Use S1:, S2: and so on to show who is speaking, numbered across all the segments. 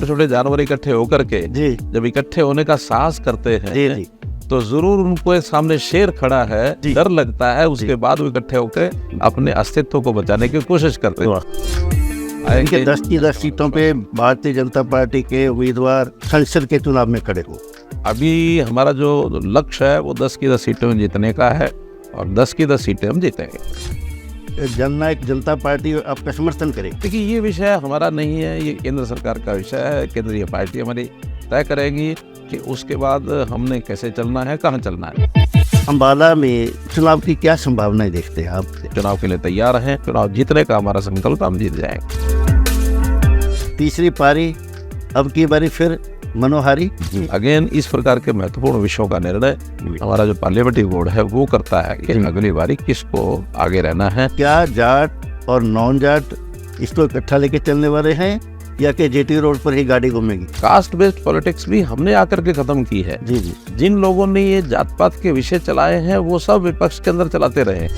S1: छोटे जानवर इकट्ठे होकर के
S2: जी
S1: जब इकट्ठे होने का साहस करते हैं
S2: जी जी
S1: तो जरूर उनको सामने शेर खड़ा है,
S2: जी।
S1: डर लगता है, उसके बाद वो इकट्ठे होकर अपने अस्तित्व को बचाने की कोशिश करते हैं।
S2: इनके 10 की 10 सीटों पे भारतीय जनता पार्टी के उम्मीदवार संसद के चुनाव में खड़े हो।
S1: अभी हमारा जो लक्ष्य है वो 10 की 10 सीटों में जीतने का है और 10 की 10 सीटें हम जीतेंगे।
S2: जननायक जनता पार्टी आपका समर्थन करे।
S1: देखिए, ये विषय हमारा नहीं है, ये केंद्र सरकार का विषय है। केंद्रीय पार्टी हमारी तय करेगी कि उसके बाद हमने कैसे चलना है, कहाँ चलना है।
S2: अम्बाला में चुनाव की क्या संभावनाएं देखते हैं आप?
S1: चुनाव के लिए तैयार हैं, चुनाव जीतने का हमारा संकल्प, हम जीत जाएंगे।
S2: तीसरी पारी अब की बारी फिर मनोहारी।
S1: अगेन इस प्रकार के महत्वपूर्ण विषयों का निर्णय हमारा जो पार्लियामेंट्री बोर्ड है वो करता है कि अगली बारी किसको आगे रहना है।
S2: क्या जाट और नॉन जाट इसको इकट्ठा लेके चलने वाले हैं या कि जेटी रोड पर ही गाड़ी घूमेगी?
S1: कास्ट बेस्ड पॉलिटिक्स भी हमने आकर के खत्म की है।
S2: जी जी।
S1: जिन लोगों ने ये जात पात के विषय चलाए हैं वो सब विपक्ष के अंदर चलाते रहे।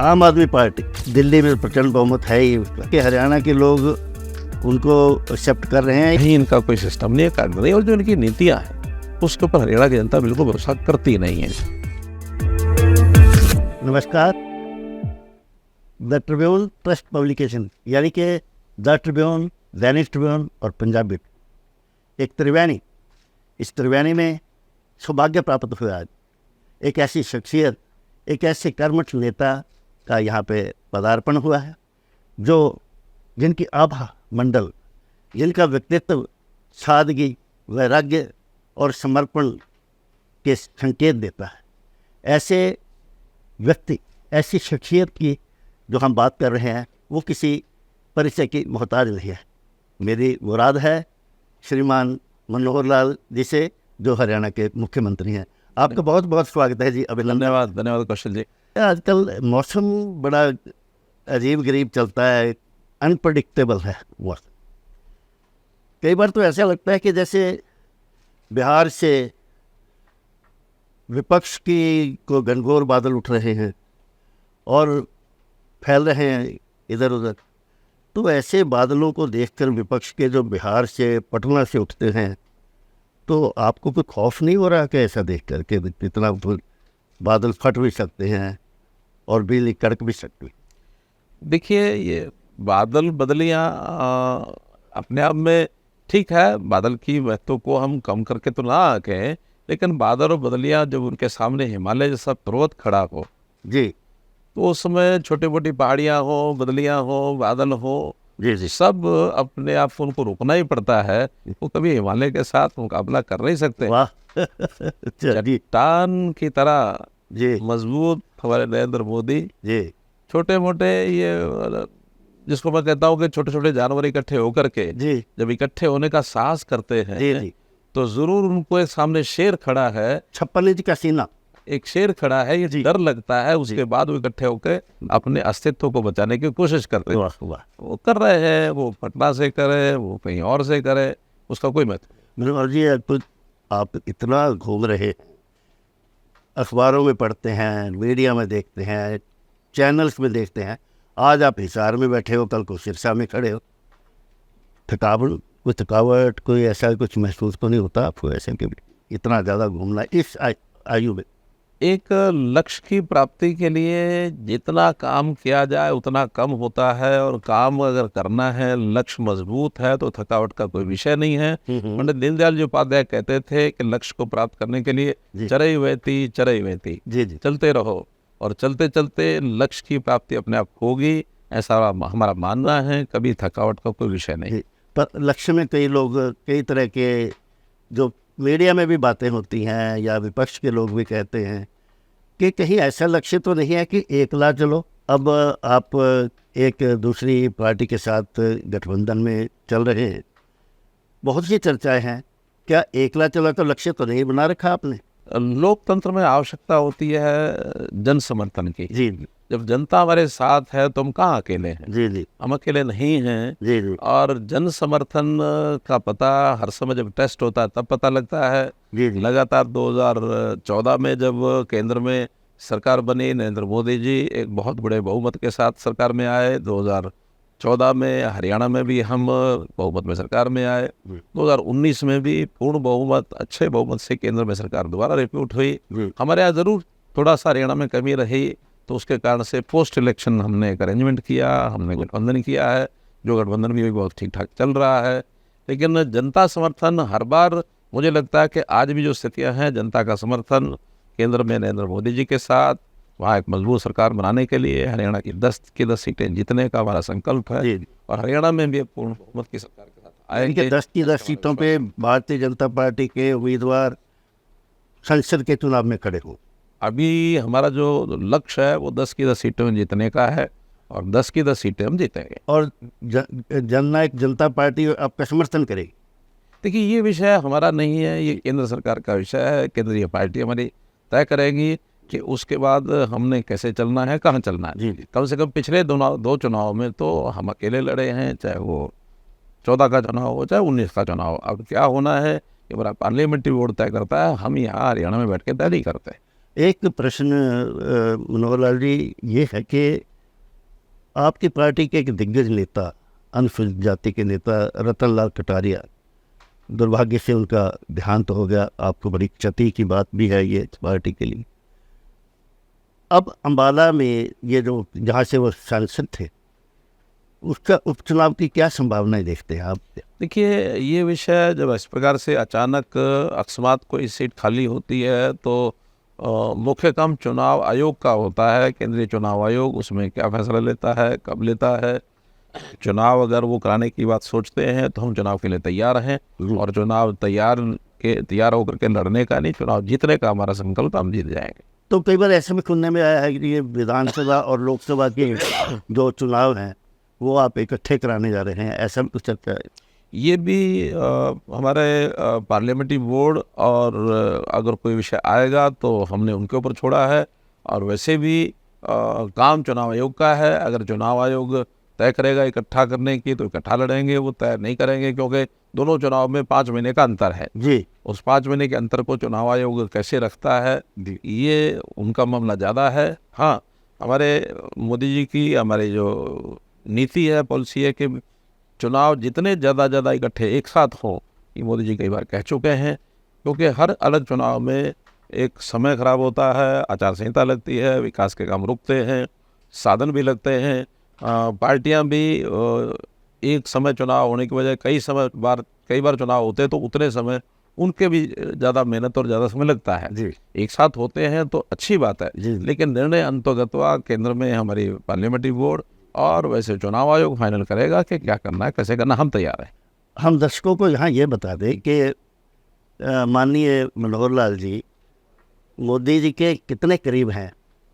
S2: आम आदमी पार्टी दिल्ली में प्रचंड बहुमत है ही, कि हरियाणा के लोग उनको एक्सेप्ट कर रहे हैं।
S1: कहीं इनका कोई सिस्टम नहीं है, कार्य नहीं, और जो इनकी नीतियां हैं उसके ऊपर हरियाणा की जनता बिल्कुल भरोसा करती नहीं है।
S2: नमस्कार, द ट्रिब्यून ट्रस्ट पब्लिकेशन यानी कि द ट्रिब्यून, दैनिक ट्रिब्यून और पंजाबी एक त्रिवेणी, इस त्रिवेणी में सौभाग्य प्राप्त हुआ। आज एक ऐसी शख्सियत, एक ऐसे कर्मठ नेता का यहाँ पे पदार्पण हुआ है जो जिनकी आभा मंडल, जिनका व्यक्तित्व सादगी, वैराग्य और समर्पण के संकेत देता है। ऐसे व्यक्ति, ऐसी शख्सियत की जो हम बात कर रहे हैं वो किसी परिचय की मोहताज नहीं है। मेरी मुराद है श्रीमान मनोहर लाल जी से, जो हरियाणा के मुख्यमंत्री हैं। आपका बहुत बहुत स्वागत है जी, अभिनंदन।
S1: धन्यवाद, धन्यवाद कौशल जी।
S2: आजकल मौसम बड़ा अजीब गरीब चलता है, अनप्रडिक्टेबल है मौसम। कई बार तो ऐसा लगता है कि जैसे बिहार से विपक्ष की को घनघोर बादल उठ रहे हैं और फैल रहे हैं इधर उधर। तो ऐसे बादलों को देखकर विपक्ष के जो बिहार से, पटना से उठते हैं, तो आपको कोई खौफ नहीं हो रहा कि ऐसा देख कर के इतना बादल फट भी सकते हैं और बिजली कड़क भी सकती है?
S1: देखिए, ये बादल बदलियाँ अपने आप में ठीक है, बादल की महत्व को हम कम करके तो ना कहें, लेकिन बादल और बदलियाँ जब उनके सामने हिमालय जैसा पर्वत खड़ा हो
S2: जी,
S1: तो उस समय छोटी मोटी पहाड़ियाँ हो, बदलियाँ हो, बादल हो,
S2: जी जी,
S1: सब अपने आप को उनको रुकना ही पड़ता है। वो कभी हिमालय के साथ मुकाबला कर नहीं सकते।
S2: वाह जी
S1: चट्टान की तरह
S2: जी
S1: मजबूत हमारे नरेंद्र मोदी
S2: जी
S1: छोटे मोटे, ये जिसको मैं कहता हूँ कि छोटे छोटे जानवर इकट्ठे होकर के
S2: जी
S1: जब इकट्ठे होने का साहस करते
S2: जी
S1: हैं
S2: जी।
S1: तो जरूर उनको सामने शेर खड़ा है,
S2: 56 इंच का सीना,
S1: एक शेर खड़ा है, ये
S2: जी।
S1: डर लगता है, उसके बाद वो इकट्ठे होकर अपने अस्तित्व को बचाने की कोशिश करते हैं।
S2: वाह वाह।
S1: वो कर रहे हैं, वो पटना से करे, वो कहीं और से करे, उसका कोई मतलब।
S2: मनोहर जी, आप इतना घूम रहे, अखबारों में पढ़ते हैं, मीडिया में देखते हैं, चैनल्स में देखते हैं, आज आप हिसार में बैठे हो, कल को सिरसा में खड़े हो। कोई थकावट, कोई ऐसा कुछ महसूस तो नहीं होता आपको ऐसे कि इतना ज़्यादा घूमना इस आयु में?
S1: एक लक्ष्य की प्राप्ति के लिए जितना काम किया जाए उतना कम होता है, और काम अगर करना है, लक्ष्य मजबूत है, तो थकावट का कोई विषय नहीं है। पंडित दीनदयाल जी उपाध्याय कहते थे कि लक्ष्य को प्राप्त करने के लिए
S2: जी।
S1: चरई वहती
S2: जी जी
S1: चलते रहो, और चलते चलते लक्ष्य की प्राप्ति अपने आप होगी, ऐसा हमारा मानना है। कभी थकावट का कोई विषय नहीं।
S2: जी। पर लक्ष्य में कई लोग, कई तरह के जो मीडिया में भी बातें होती हैं या विपक्ष के लोग भी कहते हैं कि कहीं ऐसा लक्ष्य तो नहीं है कि एकला चलो। अब आप एक दूसरी पार्टी के साथ गठबंधन में चल रहे हैं, बहुत सी चर्चाएं हैं, क्या एकला चला तो लक्ष्य तो नहीं बना रखा आपने?
S1: लोकतंत्र में आवश्यकता होती है जन समर्थन की।
S2: जी
S1: जब जनता हमारे साथ है तो हम कहाँ अकेले हैं?
S2: जी जी
S1: हम अकेले नहीं हैं।
S2: जी जी
S1: और जन समर्थन का पता हर समय जब टेस्ट होता है तब पता लगता है।
S2: जी जी
S1: लगातार 2014 में जब केंद्र में सरकार बनी, नरेंद्र मोदी जी एक बहुत बड़े बहुमत के साथ सरकार में आए। 2014 में हरियाणा में भी हम बहुमत में सरकार में आए। 2019 में भी पूर्ण बहुमत, अच्छे बहुमत से केंद्र में सरकार दोबारा रिपीट हुई। हमारे यहाँ ज़रूर थोड़ा सा हरियाणा में कमी रही, तो उसके कारण से पोस्ट इलेक्शन हमने एक अरेंजमेंट किया, हमने गठबंधन किया है, जो गठबंधन भी बहुत ठीक ठाक चल रहा है। लेकिन जनता समर्थन हर बार, मुझे लगता है कि आज भी जो स्थितियां हैं, जनता का समर्थन केंद्र में नरेंद्र मोदी जी के साथ, वहाँ एक मजबूत सरकार बनाने के लिए हरियाणा की 10 की 10 सीटें जीतने का हमारा संकल्प है। और हरियाणा में भी एक पूर्ण बहुमत की सरकार के साथ आएंगे।
S2: 10 की 10 सीटों पे भारतीय जनता पार्टी के उम्मीदवार संसद के चुनाव में खड़े हो।
S1: अभी हमारा जो लक्ष्य है वो 10 की 10 सीटों में जीतने का है, और 10 की 10 सीटें हम जीतेंगे।
S2: और जननायक जनता पार्टी आपका समर्थन करेगी।
S1: देखिए, ये विषय हमारा नहीं है, ये केंद्र सरकार का विषय है। केंद्रीय पार्टी हमारी तय करेगी कि उसके बाद हमने कैसे चलना है, कहाँ चलना है। कम से कम पिछले दो चुनाव में तो हम अकेले लड़े हैं, चाहे वो 14 का चुनाव हो चाहे 19 का चुनाव। अब क्या होना है ये हमारा पार्लियामेंट्री बोर्ड तय करता है, हम यहाँ हरियाणा में बैठ के तय नहीं करते।
S2: एक प्रश्न मनोहर लाल जी ये है कि आपकी पार्टी के एक दिग्गज नेता, अनुसूचित जाति के नेता रतन लाल कटारिया, दुर्भाग्य से उनका देहांत हो गया। आपको बड़ी क्षति की बात भी है ये पार्टी के लिए। अब अम्बाला में ये जो जहाँ से वो सांसद थे, उसका उपचुनाव की क्या संभावनाएं देखते हैं आप?
S1: देखिए, ये विषय जब इस प्रकार से अचानक अकस्मात कोई सीट खाली होती है तो मुख्य काम चुनाव आयोग का होता है, केंद्रीय चुनाव आयोग उसमें क्या फैसला लेता है, कब लेता है। चुनाव अगर वो कराने की बात सोचते हैं तो हम चुनाव के लिए तैयार हैं, और चुनाव तैयार होकर के लड़ने का नहीं, चुनाव जीतने का हमारा संकल्प, हम जीत जाएंगे।
S2: तो कई बार ऐसे में सुनने में आया है कि ये विधानसभा और लोकसभा के जो चुनाव हैं वो आप इकट्ठे कराने जा रहे हैं, ऐसा भी कुछ चर्चा है?
S1: ये भी हमारे पार्लियामेंट्री बोर्ड, और अगर कोई विषय आएगा तो हमने उनके ऊपर छोड़ा है। और वैसे भी काम चुनाव आयोग का है। अगर चुनाव आयोग तय करेगा इकट्ठा करने की तो इकट्ठा लड़ेंगे, वो तय नहीं करेंगे क्योंकि दोनों चुनाव में 5 महीने का अंतर है
S2: जी।
S1: उस 5 महीने के अंतर को चुनाव आयोग कैसे रखता है, ये उनका मामला ज़्यादा है। हाँ, हमारे मोदी जी की हमारी जो नीति है, पॉलिसी है कि चुनाव जितने ज़्यादा इकट्ठे एक साथ हों, ये मोदी जी कई बार कह चुके हैं। क्योंकि हर अलग चुनाव में एक समय खराब होता है, आचार संहिता लगती है, विकास के काम रुकते हैं, साधन भी लगते हैं, पार्टियां भी एक समय चुनाव होने की वजह कई बार चुनाव होते हैं तो उतने समय उनके भी ज़्यादा मेहनत और ज़्यादा समय लगता है। एक साथ होते हैं तो अच्छी बात है, लेकिन निर्णय अंतर्गतवा केंद्र में हमारी पार्लियामेंट्री बोर्ड और वैसे चुनाव आयोग फाइनल करेगा कि क्या करना है, कैसे करना। हम तैयार हैं।
S2: हम दर्शकों को यहाँ ये बता दें कि माननीय मनोहर लाल जी मोदी जी के कितने करीब हैं।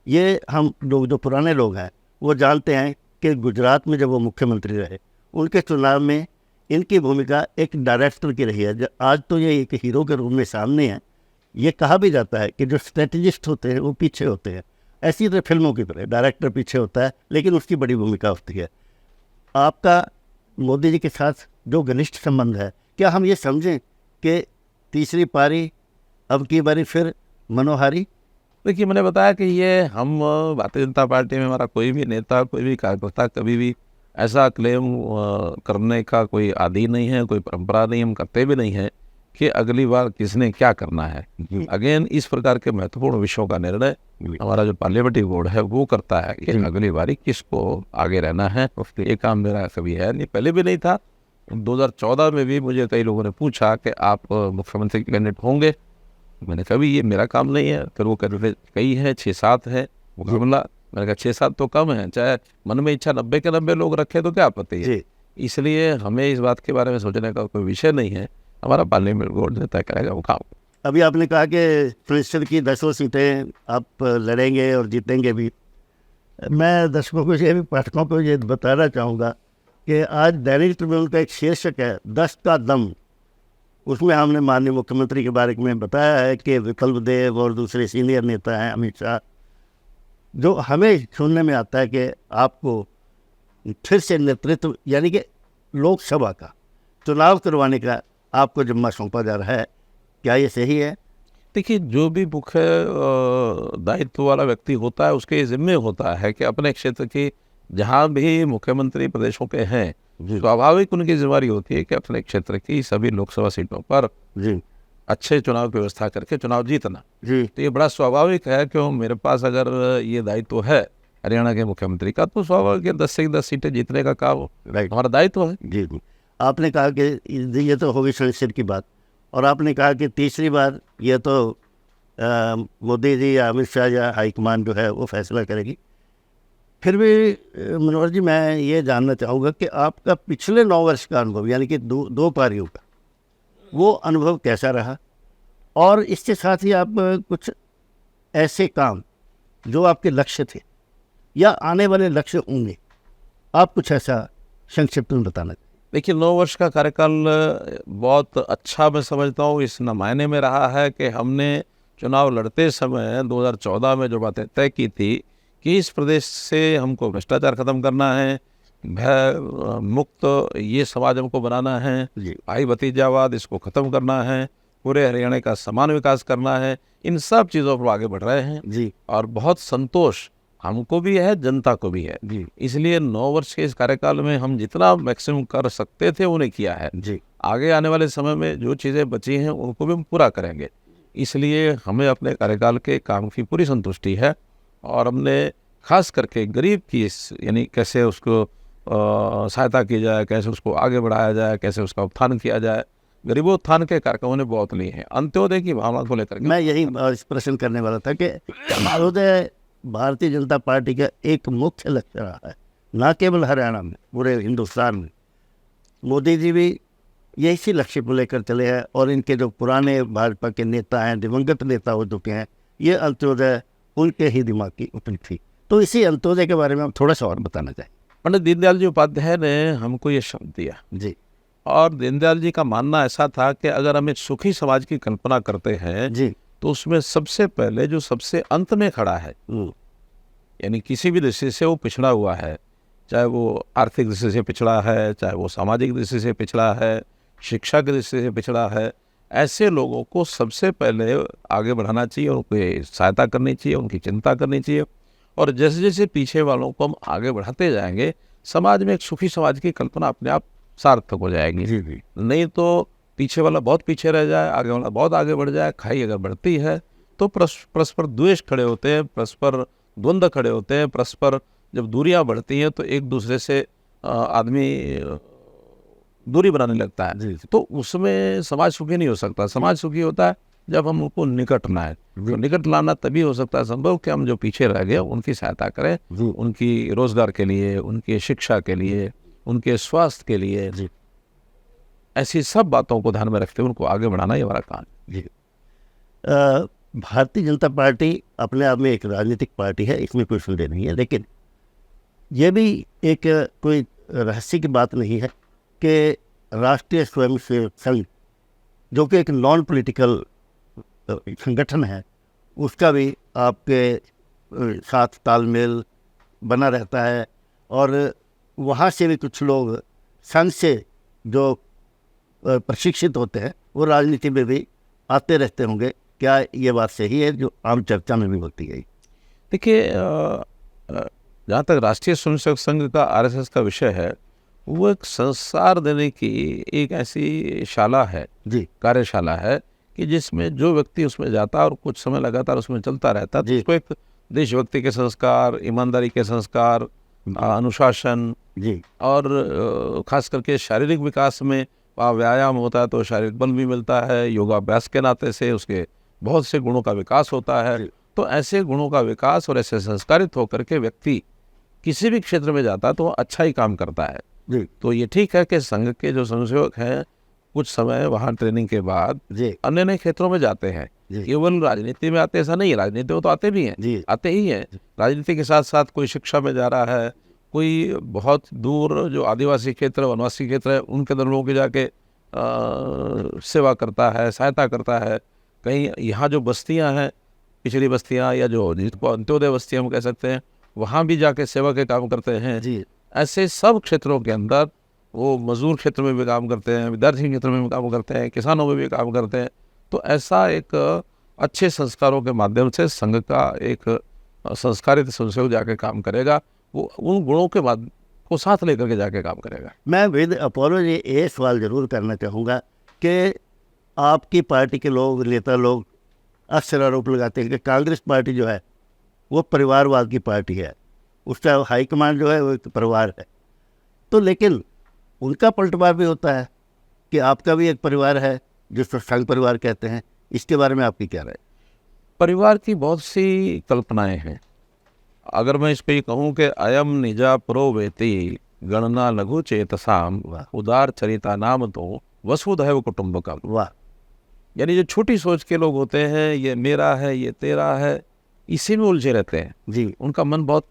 S2: ये हम लोग जो पुराने लोग हैं वो जानते हैं कि गुजरात में जब वो मुख्यमंत्री रहे, उनके चुनाव में इनकी भूमिका एक डायरेक्टर की रही है। आज तो ये एक हीरो के रूप में सामने है। ये कहा भी जाता है कि जो स्ट्रेटजिस्ट होते हैं वो पीछे होते हैं, ऐसी तरह फिल्मों की तरह डायरेक्टर पीछे होता है लेकिन उसकी बड़ी भूमिका होती है। आपका मोदी जी के साथ जो घनिष्ठ संबंध है, क्या हम ये समझें कि तीसरी पारी अब की बारी फिर मनोहारी?
S1: देखिए, मैंने बताया कि ये हम भारतीय जनता पार्टी में हमारा कोई भी नेता, कोई भी कार्यकर्ता कभी भी ऐसा क्लेम करने का कोई आदि नहीं है, कोई परंपरा नहीं, हम करते भी नहीं है कि अगली बार किसने क्या करना है। अगेन, इस प्रकार के महत्वपूर्ण विषयों का निर्णय हमारा जो पार्लियामेंट्री बोर्ड है वो करता है कि अगली बारी किसको आगे रहना है। ये काम मेरा कभी है नहीं, पहले भी नहीं था। 2014 में भी मुझे कई लोगों ने पूछा कि आप मुख्यमंत्री कैंडिडेट होंगे, मैंने कभी ये मेरा काम नहीं है। फिर वो कैंडिडेट कई हैं, 6-7 है मुकाबला। मैंने कहा 6-7 तो कम है, चाहे मन में इच्छा 90 के 90 लोग रखे तो क्या आपत्ति है। इसलिए हमें इस बात के बारे में सोचने का कोई विषय नहीं है, हमारा पार्लियामेंट बोर्ड तय करेगा वो काम।
S2: अभी आपने कहा कि संसद की 10 सीटें आप लड़ेंगे और जीतेंगे भी। मैं दर्शकों को ये भी, पाठकों को ये बताना चाहूँगा कि आज दैनिक ट्रिब्यून का एक शीर्षक है 10 का दम। उसमें हमने माननीय मुख्यमंत्री के बारे में बताया है कि विकल्प देव और दूसरे सीनियर नेता हैं, अमित शाह, जो हमें सुनने में आता है कि आपको फिर से नेतृत्व यानी कि लोकसभा का चुनाव करवाने का आपको जिम्मा सौंपा जा रहा है। क्या ये सही है?
S1: देखिए, जो भी मुख्य दायित्व वाला व्यक्ति होता है उसके जिम्मे होता है कि अपने क्षेत्र की जहाँ भी मुख्यमंत्री प्रदेशों के हैं,
S2: जी
S1: स्वाभाविक उनकी जिम्मेदारी होती है कि अपने क्षेत्र की सभी लोकसभा सीटों पर
S2: जी
S1: अच्छे चुनाव की व्यवस्था करके चुनाव जीतना।
S2: जी
S1: तो ये बड़ा स्वाभाविक है कि मेरे पास अगर ये दायित्व है हरियाणा के मुख्यमंत्री का, तो स्वाभाविक है 10 से 10 सीटें जीतने का काम
S2: राइट।
S1: हमारा दायित्व है।
S2: जी जी, आपने कहा कि ये तो हो गई संसद की बात, और आपने कहा कि तीसरी बार ये तो मोदी जी या अमित शाह या हाईकमान जो है वो फैसला करेगी। फिर भी मनोहर जी, मैं ये जानना चाहूँगा कि आपका पिछले 9 वर्ष का अनुभव, यानी कि दो पारियों का, वो अनुभव कैसा रहा, और इसके साथ ही आप कुछ ऐसे काम जो आपके लक्ष्य थे या आने वाले लक्ष्य होंगे, आप कुछ ऐसा संक्षिप्त में बताना चाहिए।
S1: देखिए, 9 वर्ष का कार्यकाल बहुत अच्छा मैं समझता हूँ इस मायने में रहा है कि हमने चुनाव लड़ते समय 2014 में जो बातें तय की थी कि इस प्रदेश से हमको भ्रष्टाचार खत्म करना है, भय मुक्त ये समाज हमको बनाना है,
S2: जी
S1: भाई भतीजावाद इसको खत्म करना है, पूरे हरियाणा का समान विकास करना है, इन सब चीज़ों पर आगे बढ़ रहे हैं
S2: जी
S1: और बहुत संतोष हमको भी है, जनता को भी है।
S2: जी
S1: इसलिए 9 वर्ष के इस कार्यकाल में हम जितना मैक्सिमम कर सकते थे उन्हें किया है।
S2: जी
S1: आगे आने वाले समय में जो चीज़ें बची हैं उनको भी हम पूरा करेंगे। इसलिए हमें अपने कार्यकाल के काम की पूरी संतुष्टि है और हमने खास करके गरीब की यानी कैसे उसको सहायता की जाए, कैसे उसको आगे बढ़ाया जाए, कैसे उसका उत्थान किया जाए, गरीबोत्थान के कार्यक्रमों ने बहुत लिए हैं। अंत्योदय की भावना को लेकर के
S2: मैं यही इस प्रश्न करने वाला था कि अंत्योदय भारतीय जनता पार्टी का एक मुख्य लक्ष्य रहा है, ना केवल हरियाणा में, पूरे हिंदुस्तान में। मोदी जी भी यही लक्ष्य को लेकर चले हैं, और इनके जो पुराने भाजपा के नेता हैं, दिवंगत नेता हो चुके हैं, ये अंत्योदय उनके ही दिमाग की उपज थी। तो इसी अंत्योदय के बारे में आप थोड़ा सा और बताना चाहिए।
S1: पंडित दीनदयाल जी उपाध्याय ने हमको ये शब्द दिया,
S2: जी
S1: और दीनदयाल जी का मानना ऐसा था कि अगर हम एक सुखी समाज की कल्पना करते हैं
S2: जी
S1: तो उसमें सबसे पहले जो सबसे अंत में खड़ा है, यानी किसी भी दृष्टि से वो पिछड़ा हुआ है, चाहे वो आर्थिक दृष्टि से पिछड़ा है, चाहे वो सामाजिक दृष्टि से पिछड़ा है, शिक्षा की दृष्टि से पिछड़ा है, ऐसे लोगों को सबसे पहले आगे बढ़ाना चाहिए, उनकी सहायता करनी चाहिए, उनकी चिंता करनी चाहिए। और जैसे जैसे पीछे वालों को हम आगे बढ़ाते जाएंगे, समाज में एक सुखी समाज की कल्पना अपने आप सार्थक हो जाएगी।
S2: जी जी
S1: नहीं तो पीछे वाला बहुत पीछे रह जाए, आगे वाला बहुत आगे बढ़ जाए। खाई अगर बढ़ती है तो परस्पर द्वेष खड़े होते हैं, परस्पर द्वंद्व खड़े होते हैं, परस्पर जब दूरियां बढ़ती हैं तो एक दूसरे से आदमी दूरी बनाने लगता है।
S2: जी
S1: तो उसमें समाज सुखी नहीं हो सकता। समाज सुखी होता है जब हम उनको निकट लाएं। तो निकट लाना तभी हो सकता है संभव कि हम जो पीछे रह गए उनकी सहायता करें,
S2: जी
S1: उनकी रोजगार के लिए, उनकी शिक्षा के लिए, उनके स्वास्थ्य के लिए।
S2: जी
S1: ऐसी सब बातों को ध्यान में रखते हुए उनको आगे बढ़ाना ये हमारा काम है।
S2: जी भारतीय जनता पार्टी अपने आप में एक राजनीतिक पार्टी है, इसमें कोई संदेह नहीं है, लेकिन ये भी एक कोई रहस्य की बात नहीं है कि राष्ट्रीय स्वयंसेवक संघ, जो कि एक नॉन पॉलिटिकल संगठन है, उसका भी आपके साथ तालमेल बना रहता है, और वहाँ से भी कुछ लोग संघ से जो प्रशिक्षित होते हैं वो राजनीति में भी आते रहते होंगे। क्या ये बात सही है जो आम चर्चा में भी होती है?
S1: देखिए, जहाँ तक राष्ट्रीय स्वयंसेवक संघ का आरएसएस का विषय है, वो एक संस्कार देने की एक ऐसी शाला है,
S2: जी
S1: कार्यशाला है कि जिसमें जो व्यक्ति उसमें जाता है और कुछ समय लगातार उसमें चलता रहता है तो
S2: जी।
S1: उसको एक देशभक्ति के संस्कार, ईमानदारी के संस्कार, अनुशासन
S2: जी
S1: और खास करके शारीरिक विकास में वहाँ व्यायाम होता है तो शारीरिक बल भी मिलता है। योगाभ्यास के नाते से उसके बहुत से गुणों का विकास होता है।
S2: जी।
S1: तो ऐसे गुणों का विकास और ऐसे संस्कारित होकर के व्यक्ति किसी भी क्षेत्र में जाता है तो वो अच्छा ही काम करता है।
S2: जी
S1: तो ये ठीक है कि संघ के जो स्वयंसेवक हैं कुछ समय वहाँ ट्रेनिंग के बाद
S2: जी
S1: अन्य नए क्षेत्रों में जाते हैं।
S2: जी।
S1: केवल राजनीति में आते ऐसा नहीं है, राजनीति में तो आते भी हैं,
S2: जी
S1: आते ही हैं। राजनीति के साथ साथ कोई शिक्षा में जा रहा है, कोई बहुत दूर जो आदिवासी क्षेत्र, वनवासी क्षेत्र है, उनके अंदर लोगों की जाके सेवा करता है, सहायता करता है। कहीं यहाँ जो बस्तियाँ हैं, पिछड़ी बस्तियाँ या जो जिसको अंत्योदय बस्तियाँ हम कह सकते हैं, वहाँ भी जाके सेवा के काम करते हैं।
S2: जी
S1: ऐसे सब क्षेत्रों के अंदर वो मजदूर क्षेत्र में भी काम करते हैं, विद्यार्थी क्षेत्र में भी काम करते हैं, किसानों में भी काम करते हैं। तो ऐसा एक अच्छे संस्कारों के माध्यम से संघ का एक संस्कारित स्वयंसेवक जाके काम करेगा
S2: जी।
S1: वो उन गुणों के बाद को साथ लेकर के जाके काम करेगा।
S2: मैं विद अपोलॉजी ये सवाल जरूर करना चाहूँगा कि आपकी पार्टी के लोग, नेता लोग अक्सर आरोप लगाते हैं कि कांग्रेस पार्टी जो है वो परिवारवाद की पार्टी है, उसका हाईकमान जो है वो एक परिवार है। तो लेकिन उनका पलटवार भी होता है कि आपका भी एक परिवार है जिसको संघ परिवार कहते हैं। इसके बारे में आपकी क्या राय?
S1: परिवार की बहुत सी कल्पनाएं हैं। अगर मैं इस पे कहूँ कि अयम निजा प्रोवेति गणना लघु चेतसाम उदार चरिता नाम तो वसुधैव कुटुंबकम।
S2: वाह।
S1: यानी जो छोटी सोच के लोग होते हैं, ये मेरा है, ये तेरा है, इसी में उलझे रहते हैं,
S2: जी
S1: उनका मन बहुत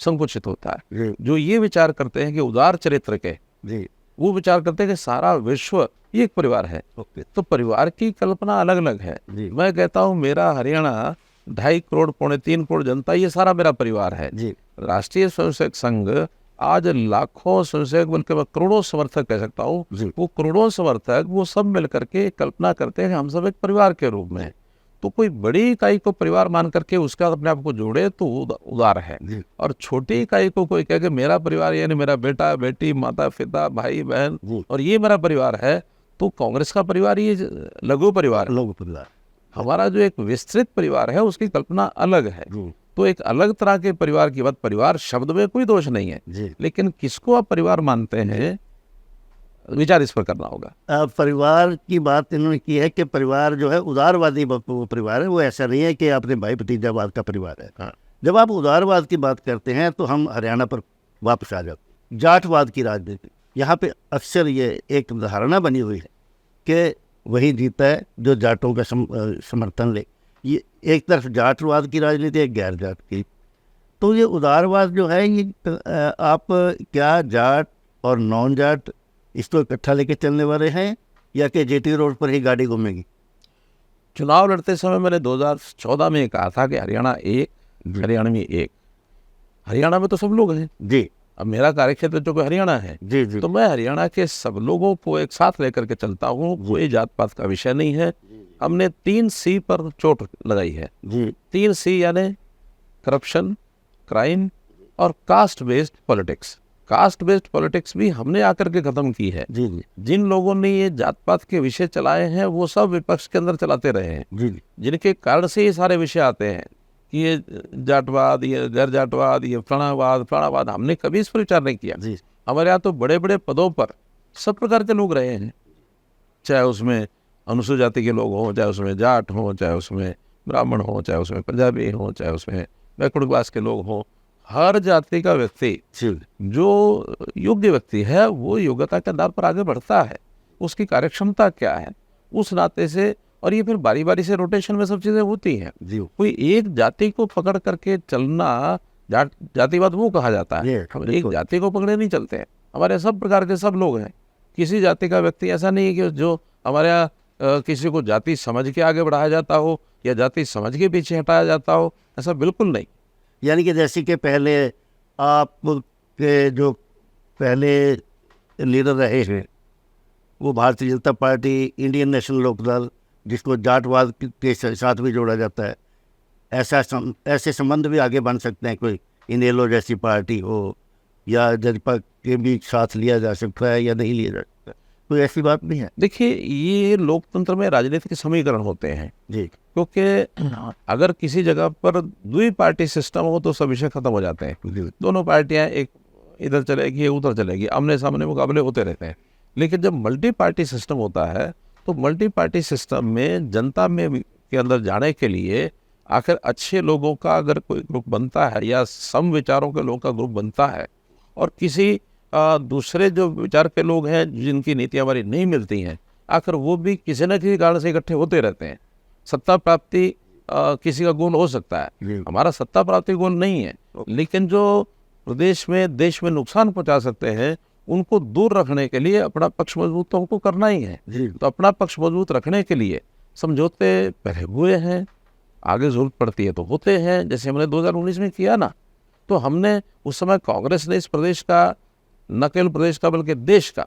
S1: संकुचित होता है।
S2: जी
S1: जो ये विचार करते हैं कि उदार चरित्र के,
S2: जी।
S1: वो विचार करते हैं कि सारा विश्व ये एक परिवार है।
S2: ओके।
S1: तो परिवार की कल्पना अलग अलग है।
S2: जी
S1: मैं कहता हूँ मेरा हरियाणा 2.5 करोड़ पौने 3 करोड़ जनता, ये सारा मेरा परिवार है।
S2: जी
S1: राष्ट्रीय स्वयंसेवक संघ आज लाखों स्वयंसेवक, बल्कि मैं करोड़ों समर्थक कह सकता हूँ,
S2: जी
S1: वो करोड़ों समर्थक वो सब मिल करके कल्पना करते हैं कि हम सब एक परिवार के रूप में हैं। तो कोई बड़ी इकाई को परिवार मान करके उसका अपने आप को जोड़े तो उदार है,
S2: जी
S1: और छोटी इकाई को कोई कहे कि मेरा परिवार यानी मेरा बेटा बेटी माता पिता भाई बहन
S2: जी।
S1: और ये मेरा परिवार है, तो कांग्रेस का परिवार ये लघु परिवार है।
S2: लोग परिवार।
S1: हमारा जो एक विस्तृत परिवार है उसकी कल्पना अलग है।
S2: जी
S1: तो एक अलग तरह के परिवार की बात, परिवार शब्द में कोई दोष नहीं है,
S2: जी।
S1: लेकिन किसको आप परिवार मानते हैं, विचार इस पर करना होगा।
S2: परिवार की बात इन्होंने की है कि परिवार जो है उदारवादी वो परिवार है, वो ऐसा नहीं है कि अपने भाई भतीजावाद का परिवार है।
S1: हाँ।
S2: जब आप उदारवाद की बात करते हैं तो हम हरियाणा पर वापस आ जाते हैं। जाटवाद की राजनीति, यहाँ पे अक्सर ये एक धारणा बनी हुई है कि वही जीता है जो जाटों का समर्थन ले। ये एक तरफ जाटवाद की राजनीति, एक गैर जाट की। तो ये उदारवाद जो है ये आप क्या जाट और नॉन जाट इसको इकट्ठा लेके चलने वाले हैं या कि जेटी रोड पर ही गाड़ी घूमेगी?
S1: चुनाव लड़ते समय मैंने 2014 में कहा था कि हरियाणा एक, हरियाणा में एक। हरियाणा में तो सब लोग हैं
S2: जी।
S1: अब मेरा कार्यक्षेत्र जो कि हरियाणा है,
S2: जी जी।
S1: तो मैं हरियाणा के सब लोगों को एक साथ लेकर के चलता हूँ। कोई जात पात का विषय नहीं है। हमने 3 सी पर चोट लगाई है।
S2: जी
S1: 3 सी यानी करप्शन, क्राइम और caste based politics. Caste based politics भी हमने आकर के खत्म की है।
S2: जी जी
S1: जिन लोगों ने ये जात पात के विषय चलाए हैं वो सब विपक्ष के अंदर चलाते रहे हैं,
S2: जी जी
S1: जिनके कारण से ये सारे विषय आते हैं कि ये जाटवाद, ये गैर जाटवाद, ये फलानावाद। हमने कभी इस पर विचार नहीं किया।
S2: जी।
S1: हमारे यहाँ तो बड़े बड़े पदों पर सब प्रकार के लोग रहे हैं, चाहे उसमें अनुसूचित जाति के लोग हों, चाहे उसमें जाट हों, चाहे उसमें ब्राह्मण हों, चाहे उसमें पंजाबी हों, चाहे उसमें बैकवर्ड क्लास के लोग हों। हर जाति का व्यक्ति जो योग्य व्यक्ति है वो योग्यता के आधार पर आगे बढ़ता है, उसकी कार्यक्षमता क्या है उस नाते से। और ये फिर बारी बारी से रोटेशन में सब चीज़ें होती हैं।
S2: जी।
S1: कोई एक जाति को पकड़ करके चलना जातिवाद वो कहा जाता है। हम एक
S2: बिल्कुल।
S1: जाति को पकड़े नहीं चलते हैं। हमारे सब प्रकार के सब लोग हैं। किसी जाति का व्यक्ति ऐसा नहीं है कि जो हमारे यहाँ किसी को जाति समझ के आगे बढ़ाया जाता हो या जाति समझ के पीछे हटाया जाता हो, ऐसा बिल्कुल नहीं।
S2: यानी कि जैसे कि पहले आप के जो पहले लीडर रहे हैं वो Bharatiya Janata party, Indian national Lokdal, जिसको जाटवाद के साथ भी जोड़ा जाता है, ऐसे संबंध भी आगे बन सकते हैं। कोई इनेलो जैसी पार्टी हो या जजपा के भी साथ लिया जा सकता है या नहीं लिया जा सकता, कोई ऐसी बात नहीं है?
S1: देखिए, ये लोकतंत्र में राजनीतिक समीकरण होते हैं।
S2: जी
S1: क्योंकि अगर किसी जगह पर द्वि पार्टी सिस्टम हो तो सब विषय खत्म हो जाते हैं।
S2: जी
S1: दोनों पार्टियां, एक इधर चलेगी एक उधर चलेगी, आमने सामने मुकाबले होते रहते हैं। लेकिन जब मल्टी पार्टी सिस्टम होता है तो मल्टी पार्टी सिस्टम में जनता में के अंदर जाने के लिए आखिर अच्छे लोगों का अगर कोई ग्रुप बनता है या सम विचारों के लोगों का ग्रुप बनता है और किसी दूसरे जो विचार के लोग हैं जिनकी नीतियाँ हमारी नहीं मिलती हैं, आखिर वो भी किसी न किसी कारण से इकट्ठे होते रहते हैं। सत्ता प्राप्ति किसी का गोल हो सकता है,
S2: जी।
S1: हमारा सत्ता प्राप्ति गोल नहीं है, लेकिन जो प्रदेश में देश में नुकसान पहुंचा सकते हैं उनको दूर रखने के लिए अपना पक्ष मजबूत तो हमको करना ही है।
S2: जी
S1: तो अपना पक्ष मजबूत रखने के लिए समझौते पहले हुए हैं, आगे जरूरत पड़ती है तो होते हैं। जैसे हमने 2019 में किया ना, तो हमने उस समय कांग्रेस ने इस प्रदेश का, न केवल प्रदेश का बल्कि देश का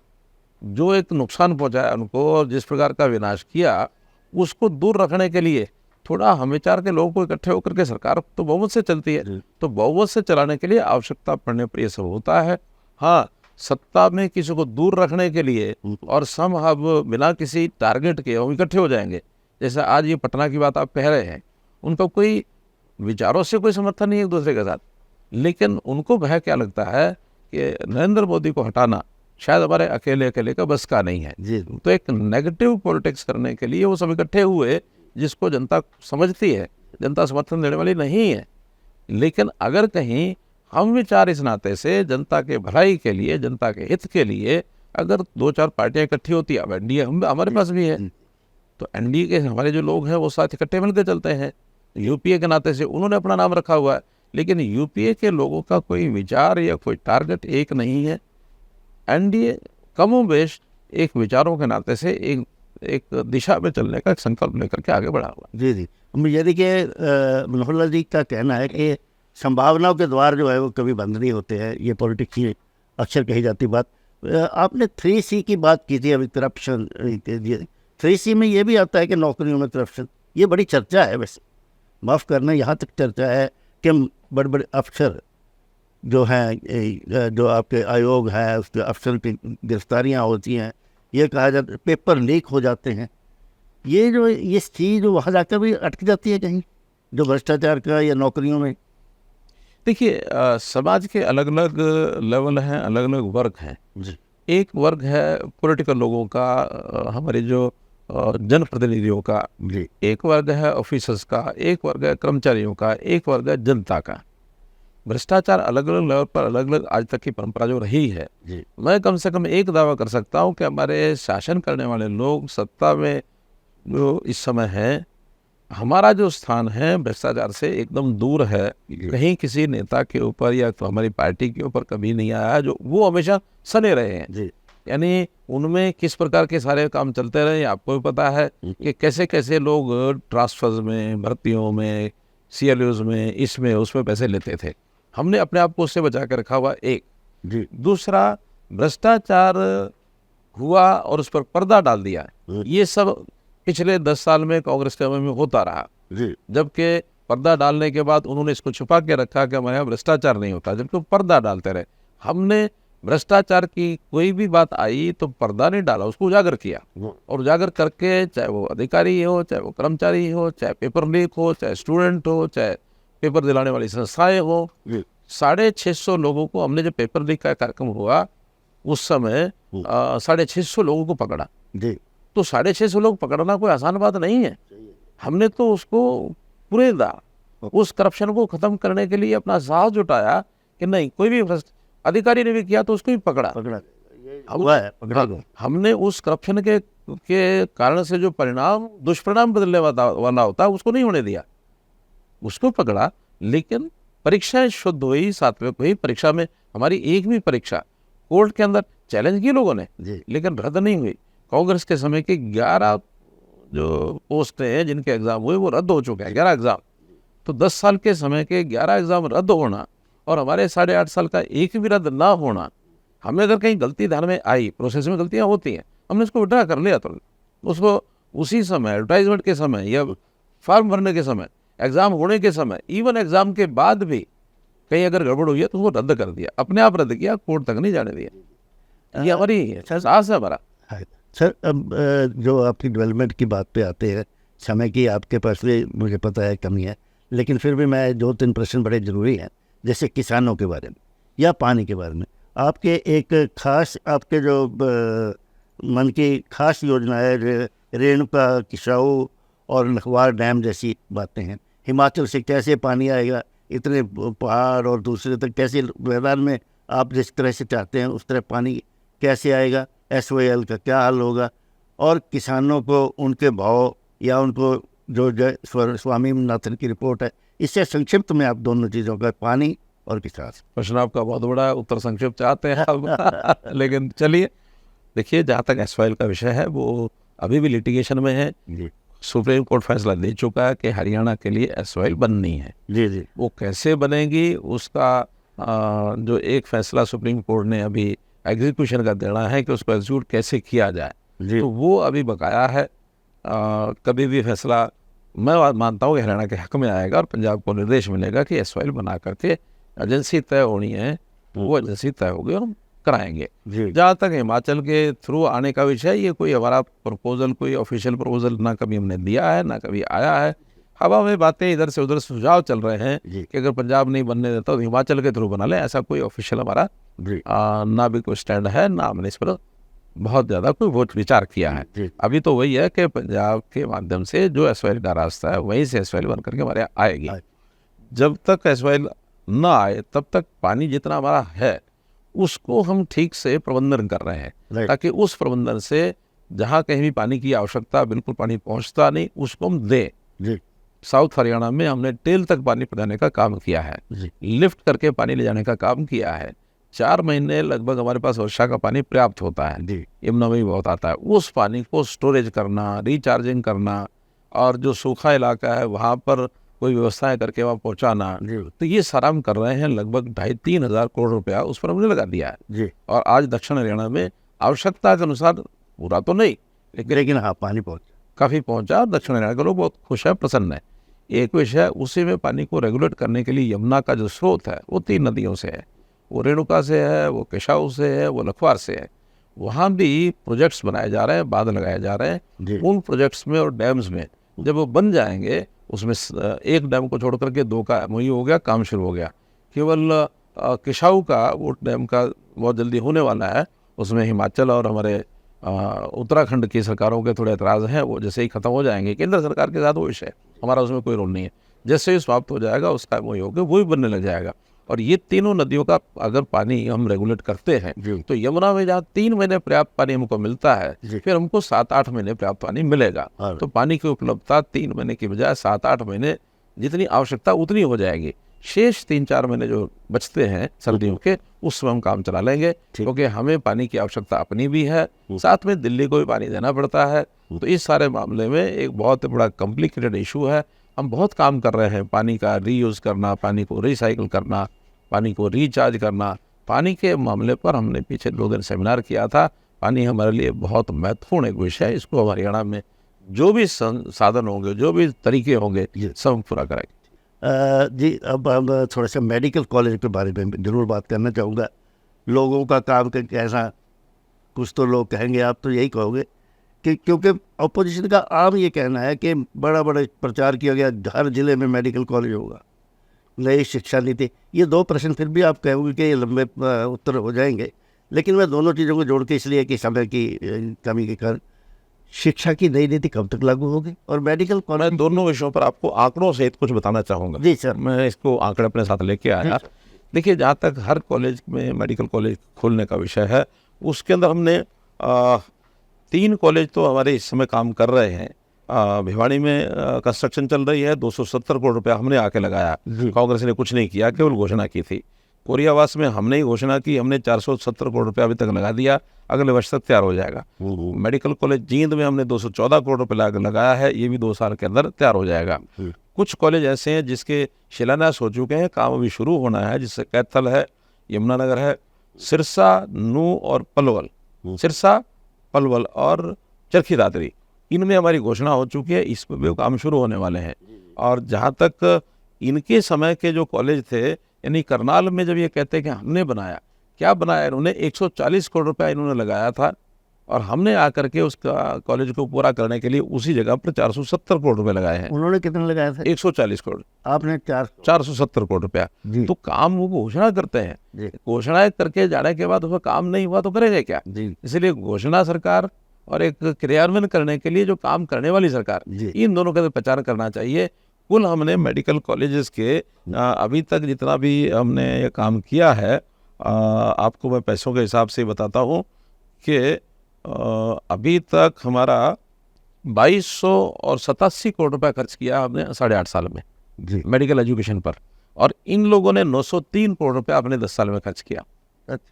S1: जो एक नुकसान पहुंचाया उनको और जिस प्रकार का विनाश किया, उसको दूर रखने के लिए थोड़ा हम विचार के लोगों को इकट्ठे होकर के सरकार तो बहुमत से चलती है, तो बहुमत से चलाने के लिए आवश्यकता पड़ने पर ये सब होता है। हाँ, सत्ता में किसी को दूर रखने के लिए और अब बिना किसी टारगेट के हम इकट्ठे हो जाएंगे। जैसे आज ये पटना की बात आप कह रहे हैं, उनका कोई विचारों से कोई समर्थन नहीं है एक दूसरे के साथ, लेकिन उनको भय क्या लगता है कि नरेंद्र मोदी को हटाना शायद हमारे अकेले का बस का नहीं है
S2: जी।
S1: तो एक नेगेटिव पॉलिटिक्स करने के लिए वो सब इकट्ठे हुए, जिसको जनता समझती है, जनता समर्थन देने वाली नहीं है। लेकिन अगर कहीं हम विचार इस नाते से जनता के भलाई के लिए, जनता के हित के लिए अगर 2-4 पार्टियां इकट्ठी होती है, अब एनडीए हमारे पास भी है, तो एनडीए के हमारे जो लोग हैं वो साथ इकट्ठे मिलकर चलते हैं। यूपीए के नाते से उन्होंने अपना नाम रखा हुआ है, लेकिन यूपीए के लोगों का कोई विचार या कोई टारगेट एक नहीं है। एनडीए कमोबेश एक विचारों के नाते से एक दिशा में चलने का एक संकल्प लेकर के आगे बढ़ा हुआ।
S2: जी जी। ये देखिए मनोहर लाल जी का कहना है कि संभावनाओं के द्वार जो है वो कभी बंद नहीं होते हैं, ये पॉलिटिक्स की अक्सर कही जाती बात। आपने 3C की बात की थी अभी, करप्शन। 3C में ये भी आता है कि नौकरियों में करप्शन, ये बड़ी चर्चा है। वैसे माफ़ करना, यहाँ तक चर्चा है कि बड़े बड़े अफसर जो हैं, जो आपके आयोग है उसके अफसर की गिरफ्तारियाँ होती हैं, ये कहा जाता है पेपर लीक हो जाते हैं। ये चीज़ वहाँ जाकर भी अटक जाती है कहीं, जो भ्रष्टाचार का या नौकरियों में।
S1: देखिए समाज के अलग अलग लेवल हैं, अलग अलग वर्ग हैं
S2: जी।
S1: एक वर्ग है पॉलिटिकल लोगों का, हमारे जो जनप्रतिनिधियों का,
S2: जी
S1: एक वर्ग है ऑफिसर्स का, एक वर्ग है कर्मचारियों का, एक वर्ग है जनता का। भ्रष्टाचार अलग अलग लेवल पर अलग अलग आज तक की परंपरा जो रही है।
S2: जी
S1: मैं कम से कम एक दावा कर सकता हूँ कि हमारे शासन करने वाले लोग सत्ता में जो इस समय है, हमारा जो स्थान है भ्रष्टाचार से एकदम दूर है। कहीं किसी नेता के ऊपर या तो हमारी पार्टी के ऊपर कभी नहीं आया जो वो हमेशा सने रहे हैं।
S2: जी
S1: यानी उनमें किस प्रकार के सारे काम चलते रहे आपको भी पता है कि कैसे कैसे लोग ट्रांसफर्स में, भर्तियों में, CLUs में, इसमें उसमें पैसे लेते थे। हमने अपने आप को उससे बचा के रखा हुआ। एक
S2: जी
S1: दूसरा, भ्रष्टाचार हुआ और उस पर पर्दा डाल दिया। ये सब पिछले 10 साल में कांग्रेस के समय में होता रहा,
S2: जी
S1: जबकि पर्दा डालने के बाद उन्होंने इसको छुपा के रखा कि हमारे यहाँ भ्रष्टाचार नहीं होता, जबकि पर्दा डालते रहे। हमने भ्रष्टाचार की कोई भी बात आई तो पर्दा नहीं डाला, उसको उजागर किया, और उजागर करके चाहे वो अधिकारी हो, चाहे वो कर्मचारी हो, चाहे पेपर लीक हो, चाहे स्टूडेंट हो, चाहे पेपर दिलाने वाली संस्थाएं हो, 650 लोगों को हमने, जब पेपर लीक का कार्यक्रम हुआ उस समय 650 लोगों को पकड़ा।
S2: जी
S1: तो 650 लोग पकड़ना कोई आसान बात नहीं है। हमने तो उसको पूरे उस करप्शन को खत्म करने के लिए अपना साहस जुटाया कि नहीं, कोई भी अधिकारी ने भी किया तो उसको भी पकड़ा। हमने उस करप्शन के कारण से जो परिणाम, दुष्परिणाम बदलने वाला होता है उसको नहीं होने दिया, उसको पकड़ा। लेकिन परीक्षाएं शुद्ध हुई, 7वें को ही परीक्षा में हमारी एक भी परीक्षा कोर्ट के अंदर चैलेंज की लोगों ने, लेकिन रद्द नहीं हुई। कांग्रेस के समय के 11 जो पोस्टें हैं जिनके एग्जाम हुए वो रद्द हो चुके हैं, 11 एग्जाम। तो 10 साल के समय के 11 एग्जाम रद्द होना और हमारे 8.5 साल का एक भी रद्द ना होना, हमें अगर कहीं गलती ध्यान में आई, प्रोसेस में गलतियां होती हैं, हमने उसको विड्रा कर लिया, तो उसको उसी समय एडवर्टाइजमेंट के समय या फॉर्म भरने के समय, एग्जाम होने के समय, इवन एग्जाम के बाद भी कहीं अगर गड़बड़ हुई है तो उसको रद्द कर दिया, अपने आप रद्द किया, कोर्ट तक नहीं जाने दिया। ये हमारी साहस है हमारा।
S2: सर, अब जो आपकी डेवलपमेंट की बात पे आते हैं, समय की आपके पास भी मुझे पता है कमी है, लेकिन फिर भी मैं 2-3 प्रश्न बड़े ज़रूरी हैं, जैसे किसानों के बारे में या पानी के बारे में। आपके एक खास, आपके जो मन की खास योजना है रेणुका, किसाऊ और लखवार डैम जैसी बातें हैं। हिमाचल से कैसे पानी आएगा, इतने पहाड़ और दूसरे तक कैसे मैदान में आप जिस तरह से चाहते हैं उस तरह पानी कैसे आएगा, SYL का क्या हाल होगा, और किसानों को उनके भाव या उनको जो स्वामीनाथन की रिपोर्ट है, इससे संक्षिप्त में आप दोनों चीज़ों का, पानी और किसान।
S1: प्रश्न आपका बहुत बड़ा है, उत्तर संक्षिप्त चाहते हैं आप लेकिन चलिए, देखिए जहाँ तक SYL का विषय है वो अभी भी लिटिगेशन में है
S2: जी।
S1: सुप्रीम कोर्ट फैसला दे चुका है कि हरियाणा के लिए SYL बननी है।
S2: जी जी।
S1: वो कैसे बनेगी उसका जो एक फैसला सुप्रीम कोर्ट ने अभी एग्जीक्यूशन का देना है कि उसको एग्जीक्यूट कैसे किया जाए, तो वो अभी बकाया है। कभी भी फैसला मैं मानता हूँ कि हरियाणा के हक में आएगा और पंजाब को निर्देश मिलेगा कि एसवाइल बना करके एजेंसी तय होनी है, वो एजेंसी तय होगी और हम कराएंगे।
S2: जी
S1: जहाँ तक हिमाचल के थ्रू आने का विषय, ये कोई हमारा प्रपोजल, कोई ऑफिशियल प्रपोजल ना कभी हमने दिया है ना कभी आया है। हवा में बातें इधर से उधर सुझाव चल रहे हैं
S2: जी
S1: कि अगर पंजाब नहीं बनने देता तो हिमाचल के थ्रू बना ले, ऐसा कोई ऑफिशियल हमारा
S2: जी
S1: ना भी कोई स्टैंड है, ना हमने इस पर बहुत ज़्यादा कोई वोट विचार किया है।
S2: जी
S1: अभी तो वही है कि पंजाब के माध्यम से जो एसवाइल का रास्ता है वहीं से एसवाइल बन करके हमारे यहाँ आएगी।
S2: आए।
S1: जब तक एसवाइल ना आए तब तक पानी जितना हमारा है उसको हम ठीक से प्रबंधन कर रहे हैं,
S2: राइट
S1: ताकि उस प्रबंधन से जहाँ कहीं भी पानी की आवश्यकता, बिल्कुल पानी पहुँचता नहीं, उसको हम दें।
S2: जी
S1: साउथ हरियाणा में हमने टेल तक पानी पहुँचाने का काम किया है,
S2: जी
S1: लिफ्ट करके पानी ले जाने का काम किया है। 4 महीने लगभग हमारे पास वर्षा का पानी पर्याप्त होता है,
S2: जी
S1: यमुना में भी बहुत आता है। उस पानी को स्टोरेज करना, रिचार्जिंग करना और जो सूखा इलाका है वहाँ पर कोई व्यवस्थाएं करके वहाँ पहुँचाना,
S2: जी
S1: तो ये सारा हम कर रहे हैं। लगभग 2,500-3 हज़ार करोड़ रुपया उस पर हमने लगा दिया है।
S2: जी
S1: और आज दक्षिण हरियाणा में आवश्यकता के अनुसार, पूरा तो नहीं लेकिन
S2: लेकिन हाँ पानी पहुँच
S1: काफ़ी पहुँचा और दक्षिण हरियाणा के लोग बहुत खुश है, प्रसन्न है। एक विषय, उसी में पानी को रेगुलेट करने के लिए यमुना का जो स्रोत है वो 3 नदियों से है, वो रेणुका से है, वो केशाऊ से है, वो लखवार से है। वहाँ भी प्रोजेक्ट्स बनाए जा रहे हैं, बांध लगाए जा रहे हैं।
S2: जी
S1: उन प्रोजेक्ट्स में और डैम्स में जब वो बन जाएंगे, उसमें एक डैम को छोड़ करके 2 का MOU हो गया, काम शुरू हो गया। केवल केशाऊ का वो डैम का बहुत जल्दी होने वाला है, उसमें हिमाचल और हमारे उत्तराखंड की सरकारों के थोड़े एतराज़ हैं, वो जैसे ही ख़त्म हो जाएंगे, केंद्र सरकार के साथ वो विषय है, हमारा उसमें कोई रोल नहीं है। जैसे ही समाप्त हो जाएगा उसका MOU हो गया, वो भी बनने लग जाएगा। और ये तीनों नदियों का अगर पानी हम रेगुलेट करते हैं
S2: जी
S1: तो यमुना में जहाँ 3 महीने पर्याप्त पानी हमको मिलता है,
S2: जी
S1: फिर हमको 7-8 महीने पर्याप्त पानी मिलेगा।
S2: हाँ।
S1: तो पानी की उपलब्धता 3 महीने की बजाय 7-8 महीने जितनी आवश्यकता उतनी हो जाएगी। शेष 3-4 महीने जो बचते हैं सर्दियों के, उसमें हम काम चला लेंगे, क्योंकि हमें पानी की आवश्यकता अपनी भी है, साथ में दिल्ली को भी पानी देना पड़ता है। तो इस सारे मामले में एक बहुत बड़ा कॉम्प्लिकेटेड इशू है। हम बहुत काम कर रहे हैं, पानी का रीयूज़ करना, पानी को रिसाइकिल करना, पानी को रिचार्ज करना। पानी के मामले पर हमने पीछे 2 दिन सेमिनार किया था। पानी हमारे लिए बहुत महत्वपूर्ण एक विषय है, इसको हरियाणा में जो भी साधन होंगे, जो भी तरीके होंगे, सब पूरा करेंगे।
S2: जी अब हम थोड़ा सा मेडिकल कॉलेज के बारे में ज़रूर बात करना चाहूँगा। लोगों का काम का कैसा, कुछ तो लोग कहेंगे, आप तो यही कहोगे कि क्योंकि अपोजिशन का आम ये कहना है कि बड़ा प्रचार किया गया, हर जिले में मेडिकल कॉलेज होगा, नई शिक्षा नीति। ये 2 प्रश्न फिर भी आप कहोगे कि ये लंबे उत्तर हो जाएंगे, लेकिन मैं दोनों चीज़ों को जोड़ के इसलिए कि समय की कमी के कारण, शिक्षा की नई नीति कब तक लागू होगी और मेडिकल कॉलेज।
S1: मैं दोनों विषयों पर आपको आंकड़ों सहित कुछ बताना चाहूँगा।
S2: जी सर।
S1: मैं इसको आंकड़े अपने साथ लेके आया। देखिए, जहाँ तक हर कॉलेज में मेडिकल कॉलेज खोलने का विषय है, उसके अंदर हमने 3 कॉलेज तो हमारे इस समय काम कर रहे हैं। भिवाड़ी में कंस्ट्रक्शन चल रही है, 270 करोड़ रुपया हमने आके लगाया। कांग्रेस ने कुछ नहीं किया, केवल घोषणा की थी। कोरियावास में हमने ही घोषणा की, हमने 470 करोड़ रुपया अभी तक लगा दिया, अगले वर्ष तक तैयार हो जाएगा। मेडिकल कॉलेज जींद में हमने 214 करोड़ रुपये लगाया है, ये भी 2 साल के अंदर तैयार हो जाएगा। कुछ कॉलेज ऐसे हैं जिसके शिलान्यास हो चुके हैं, काम अभी शुरू होना है, जिससे कैथल है, यमुनानगर है, सिरसा, नूह और पलवल, सिरसा, पलवल और चरखी दादरी, इनमें हमारी घोषणा हो चुकी है, इस पर भी काम शुरू होने वाले हैं। और जहाँ तक इनके समय के जो कॉलेज थे, यानी करनाल में जब ये कहते हैं कि हमने बनाया, क्या बनाया इन्होंने, 140 करोड़ रुपया इन्होंने लगाया था, और हमने आकर के उसका कॉलेज को पूरा करने के लिए उसी जगह पर 470 करोड़ रुपए लगाए हैं।
S2: उन्होंने कितने लगाया था?
S1: 140 करोड़,
S2: आपने
S1: 470 करोड़ रुपया। तो काम वो घोषणा करते हैं, घोषणाएं करके जाने के बाद उसका काम नहीं हुआ तो करेंगे क्या? इसलिए घोषणा सरकार और एक क्रियान्वयन करने के लिए जो काम करने वाली सरकार, इन दोनों का प्रचार करना चाहिए। कुल हमने मेडिकल कॉलेजेस के अभी तक जितना भी हमने ये काम किया है, आपको मैं पैसों के हिसाब से बताता हूँ कि अभी तक हमारा 2287 करोड़ रुपया खर्च किया हमने 8.5 साल में मेडिकल एजुकेशन पर, और इन लोगों ने 903 करोड़ रुपया अपने 10 साल में खर्च किया।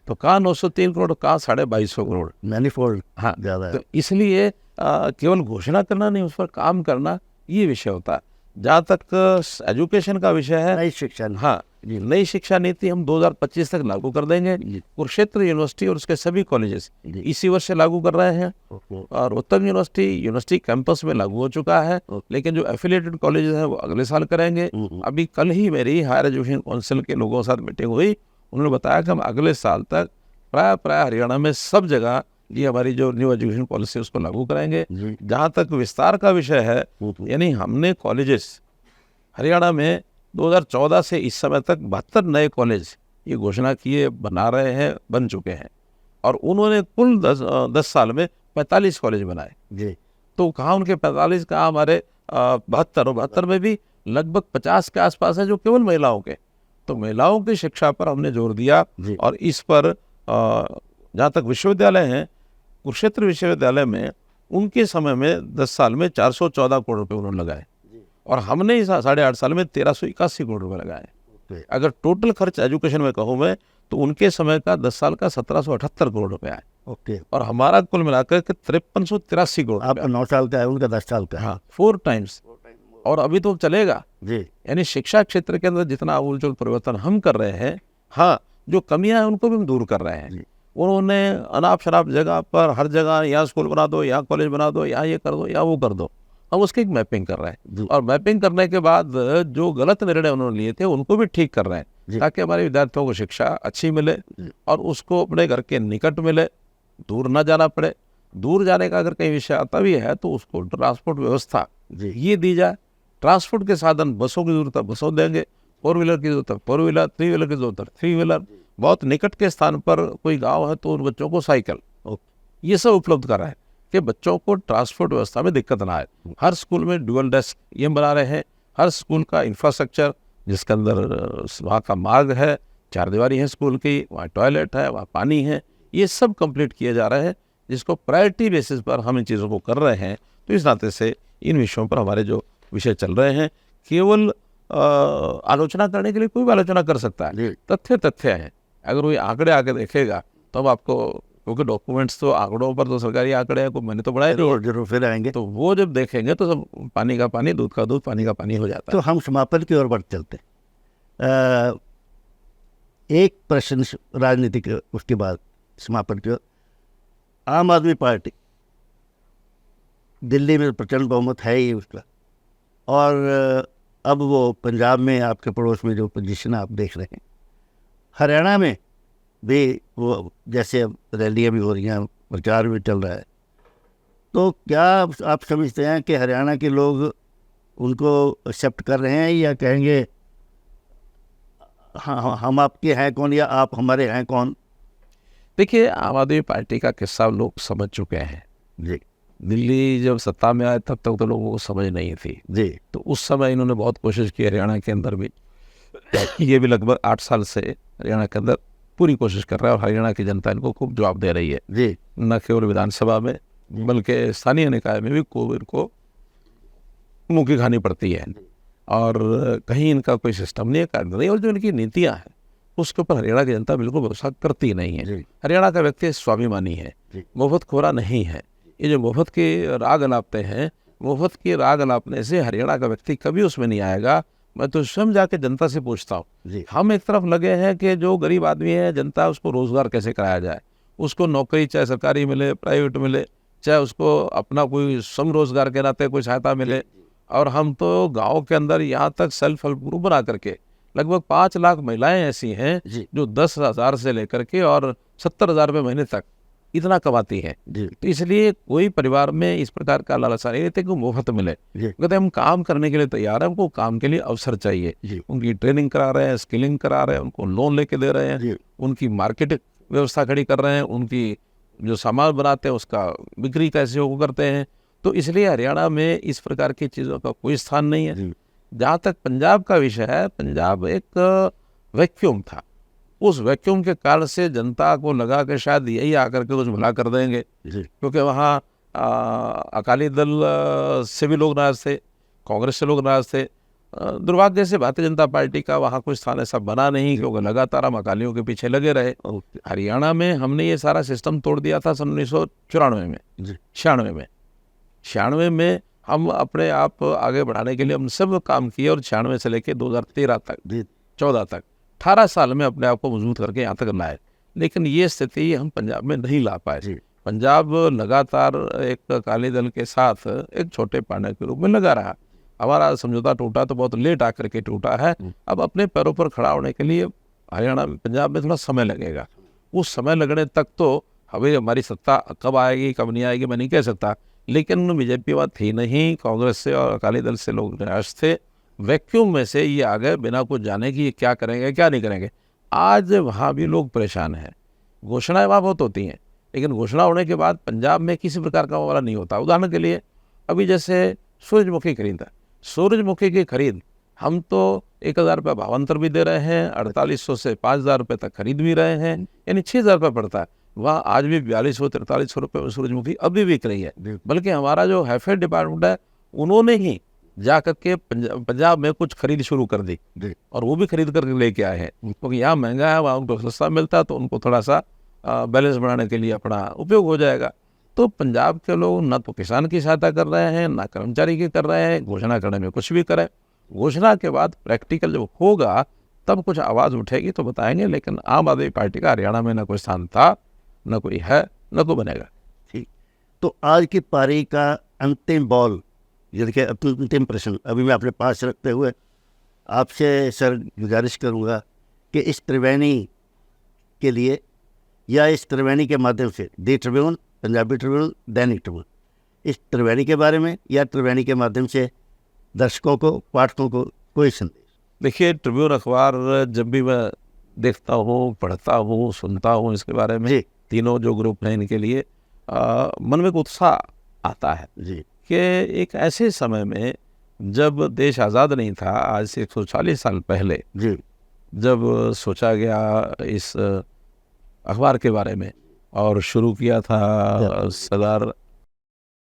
S1: तो कहाँ 903 करोड़, कहाँ 2250 करोड़,
S2: मैनीफोल्ड
S1: हाँ
S2: ज़्यादा है।
S1: तो इसलिए केवल घोषणा करना नहीं, उस पर काम करना, ये विषय होता है। जहाँ तक एजुकेशन का विषय है,
S2: नई शिक्षा,
S1: हाँ, नई शिक्षा नीति हम 2025 तक लागू कर देंगे। कुरुक्षेत्र यूनिवर्सिटी और उसके सभी कॉलेजेस इसी वर्ष से लागू कर रहे हैं, और उत्तम यूनिवर्सिटी कैंपस में लागू हो चुका है, लेकिन जो एफिलिएटेड कॉलेजेस हैं वो अगले साल करेंगे। अभी कल ही मेरी हायर एजुकेशन काउंसिल के लोगों के साथ मीटिंग हुई, उन्होंने बताया कि हम अगले साल तक प्राय हरियाणा में सब जगह ये हमारी जो न्यू एजुकेशन पॉलिसी है उसको लागू कराएंगे। जहाँ तक विस्तार का विषय है, यानी हमने कॉलेजेस हरियाणा में 2014 से इस समय तक 72 नए कॉलेज ये घोषणा किए, बना रहे हैं, बन चुके हैं, और उन्होंने कुल 10 साल में 45 कॉलेज बनाए जी। तो कहाँ उनके 45, कहाँ हमारे 72 में भी लगभग 50 के आसपास है जो केवल महिलाओं के। तो महिलाओं की शिक्षा पर हमने जोर दिया, और इस पर जहाँ तक विश्वविद्यालय हैं, कुरुक्षेत्र विश्वविद्यालय में उनके समय में 10 साल में 414 करोड़ रुपए उन्होंने लगाए, और हमने इस 8.5 साल में 1381 करोड़ रुपए लगाए। अगर टोटल खर्च एजुकेशन में कहूँ मैं, तो उनके समय का 10 साल का 1778 करोड़ रुपए आए, और हमारा कुल मिलाकर के 5383 करोड़।
S2: आपका 9 साल का है, उनका 10 साल का।
S1: हाँ, 4 टाइम्स, और अभी तो चलेगा जी। यानी शिक्षा क्षेत्र के अंदर जितना आमूलचूल परिवर्तन हम कर रहे हैं, हाँ, जो कमियां हैं उनको भी हम दूर कर रहे हैं। उन्होंने अनाप शनाप जगह पर हर जगह यहाँ स्कूल बना दो, यहाँ कॉलेज बना दो, यहाँ ये कर दो, यहाँ वो कर दो, हम उसकी एक मैपिंग कर रहे हैं, और मैपिंग करने के बाद जो गलत निर्णय उन्होंने लिए थे उनको भी ठीक कर रहे हैं, ताकि हमारे विद्यार्थियों को शिक्षा अच्छी मिले और उसको अपने घर के निकट मिले, दूर ना जाना पड़े। दूर जाने का अगर कहीं विषय आता भी है तो उसको ट्रांसपोर्ट व्यवस्था ये दी जाए। ट्रांसपोर्ट के साधन, बसों की जरूरत है बसों देंगे, 4 व्हीलर की जरूरत है 4 व्हीलर, 3 व्हीलर की जरूरत है 3 व्हीलर, बहुत निकट के स्थान पर कोई गांव है तो उन बच्चों को साइकिल, ये सब उपलब्ध करा है कि बच्चों को ट्रांसपोर्ट व्यवस्था में दिक्कत ना आए। हर स्कूल में ड्यूअल डेस्क ये बना रहे हैं, हर स्कूल का इंफ्रास्ट्रक्चर जिसके अंदर वहाँ का मार्ग है, 4 दीवारी है स्कूल की, वहाँ टॉयलेट है, वहाँ पानी है, ये सब कंप्लीट किए जा रहे हैं, जिसको प्रायोरिटी बेसिस पर हम इन चीज़ों को कर रहे हैं। तो इस नाते से इन विषयों पर हमारे जो विषय चल रहे हैं, केवल आलोचना करने के लिए कोई भी आलोचना कर सकता है, तथ्य है। अगर वो आंकड़े आके देखेगा तो अब आपको, क्योंकि डॉक्यूमेंट्स तो आंकड़ों पर तो सरकारी आंकड़े हैं, को मैंने तो बढ़ाए
S2: जरूर फिर आएंगे,
S1: तो वो जब देखेंगे तो सब पानी का पानी, दूध का दूध, पानी का पानी हो जाता है।
S2: तो हम समापन की ओर बढ़ चलते हैं। एक प्रश्न राजनीतिक, उसके बाद समापन की ओर। आम आदमी पार्टी दिल्ली में प्रचंड बहुमत है ही उसका, और अब वो पंजाब में आपके पड़ोस में जो पोजीशन आप देख रहे हैं, हरियाणा में भी वो जैसे अब रैलियाँ भी हो रही हैं, प्रचार भी चल रहा है, तो क्या आप समझते हैं कि हरियाणा के लोग उनको एक्सेप्ट कर रहे हैं, या कहेंगे हाँ हम आपके हैं कौन या आप हमारे हैं कौन?
S1: देखिए, आम आदमी पार्टी का किस्सा लोग समझ चुके हैं जी। दिल्ली जब सत्ता में आए तब तक तो लोगों को समझ नहीं थी जी, तो उस समय इन्होंने बहुत कोशिश की, हरियाणा के अंदर भी ये भी लगभग 8 साल से हरियाणा के अंदर पूरी कोशिश कर रहा है, और हरियाणा की जनता इनको खूब जवाब दे रही है जी। न केवल विधानसभा में बल्कि स्थानीय निकाय में भी इनको मुँह की खानी पड़ती है, और कहीं इनका कोई सिस्टम नहीं है, कार्य नहीं, और जो इनकी नीतियाँ हैं उसके ऊपर हरियाणा की जनता बिल्कुल भरोसा करती नहीं है। हरियाणा का व्यक्ति स्वाभिमानी है, मुफ्तखोरा नहीं है। ये जो मुफ्त के राग अलापते हैं, मुफ्त के राग अलापने से हरियाणा का व्यक्ति कभी उसमें नहीं आएगा। मैं तो स्वयं जाके जनता से पूछता हूँ, हम एक तरफ लगे हैं कि जो गरीब आदमी है, जनता उसको रोजगार कैसे कराया जाए, उसको नौकरी चाहे सरकारी मिले, प्राइवेट मिले, चाहे उसको अपना कोई स्वयं रोजगार के नाते कोई सहायता मिले। और हम तो गाँव के अंदर यहाँ तक सेल्फ हेल्प ग्रुप बना करके लगभग 5 लाख महिलाएं ऐसी हैं जो 10,000 से लेकर के और 70,000 रुपये महीने तक इतना कमाती है। तो इसलिए कोई परिवार में इस प्रकार का लालसा नहीं रहते कि मुफ्त मिले, कहते हम काम करने के लिए तैयार हैं, हमको काम के लिए अवसर चाहिए। उनकी ट्रेनिंग करा रहे हैं, स्किलिंग करा रहे हैं, उनको लोन लेके दे रहे हैं, उनकी मार्केट व्यवस्था खड़ी कर रहे हैं, उनकी जो सामान बनाते हैं उसका बिक्री कैसे वो करते हैं। तो इसलिए हरियाणा में इस प्रकार की चीज़ों का कोई स्थान नहीं है। जहाँ तक पंजाब का विषय है, पंजाब एक वैक्यूम था, उस वैक्यूम के कारण से जनता को लगा कि शायद यही आकर के कुछ भला कर देंगे, क्योंकि वहाँ अकाली दल से भी लोग नाराज थे, कांग्रेस से लोग नाराज थे। दुर्भाग्य से भारतीय जनता पार्टी का वहाँ कोई स्थान ऐसा बना नहीं, क्योंकि लगातार हम अकालियों के पीछे लगे रहे। हरियाणा में हमने ये सारा सिस्टम तोड़ दिया था सन 1994 में, 96 में हम अपने आप आगे बढ़ाने के लिए हम सब काम किए, और 96 से लेकर 2013 तक 14 तक 18 साल में अपने आप को मजबूत करके यहाँ तक लाए, लेकिन ये स्थिति हम पंजाब में नहीं ला पाए। पंजाब लगातार एक अकाली दल के साथ एक छोटे पार्टनर के रूप में लगा रहा। हमारा समझौता टूटा तो बहुत लेट आकर के टूटा है। अब अपने पैरों पर खड़ा होने के लिए हरियाणा में, पंजाब में थोड़ा समय लगेगा। उस समय लगने तक तो हमारी सत्ता कब आएगी कब नहीं आएगी मैं नहीं कह सकता, लेकिन बीजेपी बात थी नहीं, कांग्रेस से और अकाली दल से लोग निराश थे। वैक्यूम में से ये आ गए बिना कुछ जाने कि ये क्या करेंगे क्या नहीं करेंगे। आज वहाँ भी लोग परेशान हैं। घोषणाएं वहाँ बहुत होती हैं, लेकिन घोषणा होने के बाद पंजाब में किसी प्रकार का मामला नहीं होता। उदाहरण के लिए अभी जैसे सूरजमुखी खरीद है, सूरजमुखी की खरीद हम तो 1,000 रुपये भावांतर भी दे रहे हैं, 4800 से 5,000 रुपये तक खरीद भी रहे हैं, यानी 6,000 रुपये पड़ता है। वहाँ आज भी 4200-4300 रुपये में सूरजमुखी अभी बिक रही है। बल्कि हमारा जो हैफेड डिपार्टमेंट है उन्होंने ही जा करके पंजाब में कुछ खरीद शुरू कर दी, और वो भी खरीद करके लेके आए हैं, क्योंकि यहाँ महंगा है, वहाँ उनको सस्ता मिलता है, तो उनको थोड़ा सा बैलेंस बढ़ाने के लिए अपना उपयोग हो जाएगा। तो पंजाब के लोग न तो किसान की सहायता कर रहे हैं, ना कर्मचारी की कर रहे हैं। घोषणा करने में कुछ भी करें, घोषणा के बाद प्रैक्टिकल जब होगा तब कुछ आवाज़ उठेगी तो बताएंगे। लेकिन आम आदमी पार्टी का हरियाणा में न कोई स्थान था, न कोई है, न कोई बनेगा।
S2: ठीक, तो आज की पारी का अंतिम बॉल, यानी कि अंतिम प्रश्न अभी मैं अपने पास रखते हुए आपसे सर गुजारिश करूँगा कि इस त्रिवेणी के लिए या इस त्रिवेणी के माध्यम से दी ट्रिब्यून, पंजाबी ट्रिब्यून, दैनिक ट्रिब्यून, इस त्रिवेणी के बारे में या त्रिवेणी के माध्यम से दर्शकों को, पाठकों को कोई संदेश?
S1: देखिए, ट्रिब्यून अखबार जब भी मैं देखता हूँ, पढ़ता हूँ, सुनता हूँ इसके बारे में, तीनों जो ग्रुप हैं इनके लिए मन में एक उत्साह आता है कि एक ऐसे समय में जब देश आज़ाद नहीं था, आज से 140 साल पहले जब सोचा गया इस अखबार के बारे में और शुरू किया था सरदार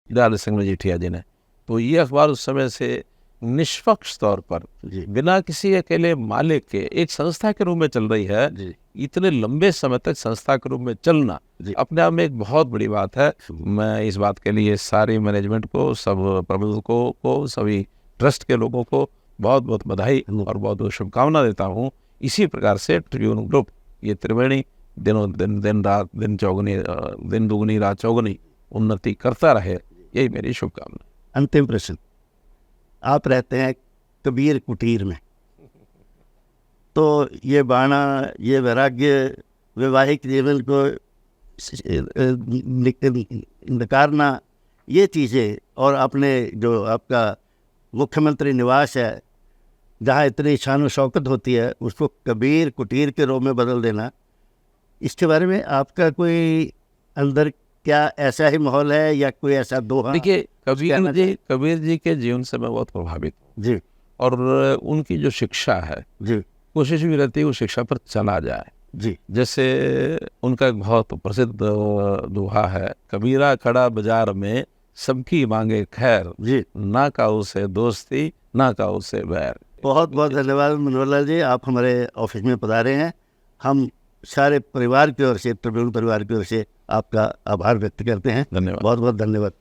S1: दयाल सिंह मजीठिया जी ने, तो ये अखबार उस समय से निष्पक्ष तौर पर बिना किसी अकेले मालिक के एक संस्था के रूप में चल रही है। इतने लंबे समय तक संस्था के रूप में चलना अपने आप में एक बहुत बड़ी बात है। मैं इस बात के लिए सारी मैनेजमेंट को, सब प्रबंधकों को, सभी ट्रस्ट के लोगों को बहुत बहुत बधाई और बहुत बहुत शुभकामना देता हूँ। इसी प्रकार से ट्रिब्यून ग्रुप, ये त्रिवेणी दिन दुगनी रात चौगुनी उन्नति करता रहे, यही मेरी शुभकामना।
S2: अंतिम प्रश्न, आप रहते हैं कबीर कुटीर में, तो ये बाणा, ये वैराग्य, वैवाहिक जीवन को नकारना, ये चीज़ें, और आपने जो आपका मुख्यमंत्री निवास है जहाँ इतनी शान और शौकत होती है, उसको कबीर कुटीर के रूप में बदल देना, इसके बारे में आपका कोई अंदर क्या ऐसा ही माहौल है या कोई ऐसा दोहा?
S1: देखिए, कबीर जी के जीवन से मैं बहुत प्रभावित हूँ और उनकी जो शिक्षा है कोशिश भी रहती है वो शिक्षा पर चला जाए। जैसे उनका एक बहुत प्रसिद्ध दोहा है, कबीरा खड़ा बाजार में सबकी मांगे खैर, ना काऊ से दोस्ती ना काऊ से बैर।
S2: बहुत बहुत धन्यवाद मनोहर लाल जी, आप हमारे ऑफिस में पधारे हैं। हम सारे परिवार की ओर से, ट्रिब्यून परिवार की ओर से आपका आभार व्यक्त करते हैं।
S1: धन्यवाद,
S2: बहुत बहुत धन्यवाद।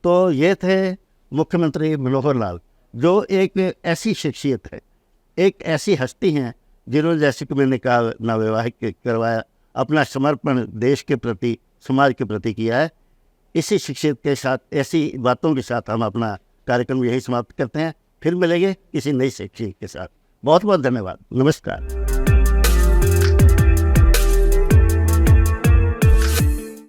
S2: तो ये थे मुख्यमंत्री मनोहर लाल, जो एक ऐसी शख्सियत है, एक ऐसी हस्ती हैं जिन्होंने, जैसे कि मैंने कहा, ना वैवाहिक करवाया, अपना समर्पण देश के प्रति, समाज के प्रति किया है। इसी शख्सियत के साथ, ऐसी बातों के साथ हम अपना कार्यक्रम यही समाप्त करते हैं। फिर मिलेंगे किसी नई शख्सियत के साथ। बहुत बहुत धन्यवाद, नमस्कार।